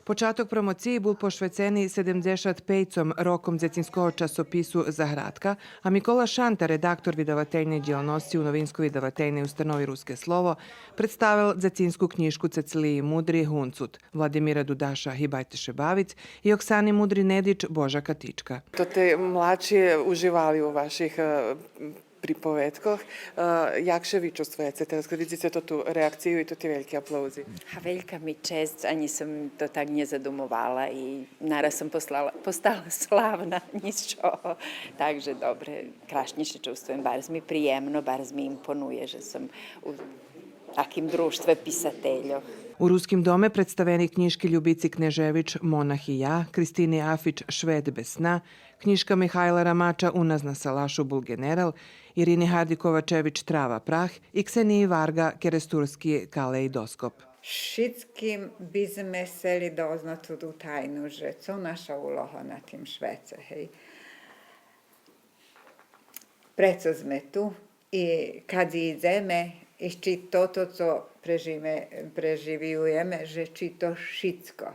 Початок промоції був посвячений 75-м роком дзецінського часопису «Заградка», а Микола Шанта, редактор видавательної діяльності у новинської видавательної установі «Руське слово», представив дзецінську книжку Ceciliji Mudri Huncut, Vladimira Dudaša Hibajtiše Bavic i Oksani Mudri Nedić Boža Katička. To te mladší užívali u vašich pripovedkoch. Jak še vi čustvujete teraz, kad vidite to tu reakciju i to ti veliki aplauzi? Velika mi čest, ani sam to tak nie zadomovala i naraz sam postala slavna, nic čoho. Takže dobre, krašnjiše čustvujem, bar mi prijemno, bar mi imponuje, že sam u takim društve pisateljov. U Ruskim dome predstaveni knjiški Ljubici Knežević Monah i ja, Kristini Afić Šved bez sna, knjiška Mihajla Ramača Unaz na salašu Bulgeneral, Irini Hardikovačević Trava prah i Kseniji Varga Keresturski Kaleidoskop. Všetkým by sme chceli doznať tú tajnu, že co naša úloha na tým Švece, hej. Prečo sme tu i kad ideme, i či toto, co preživujeme, že či to všetko.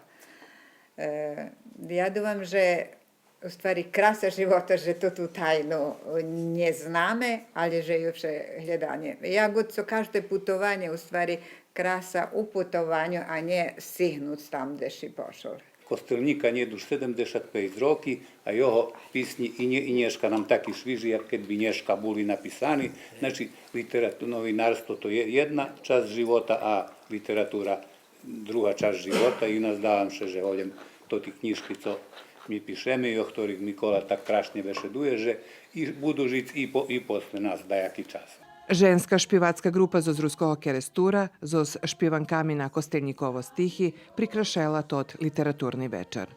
Ja dúfam, že u stvari krasa života, že to tu tajnu nie znamy, ale że ju hledanie. Ja god co każde putovanje u stvari krasa u putovanju, a nie stihnut tam gde si pošol. Костельника не душ 75 роки, а його пісні і нєшка нам так і свіжі, як якби нєшка були написані. Значить, новинарство то є одна часть života, а література друга часть života. І наздавам ще, že ovdje to ti knjižki, co mi pišeme i o ktorých Mikola tak krašne bešeduje, že i budu žiť i posle nas dajaki čas. Ženska špivacka grupa z Ruskого Kerestura, z špivankami na Kosteljnikovo stihi, prikrašela tot literaturni večer.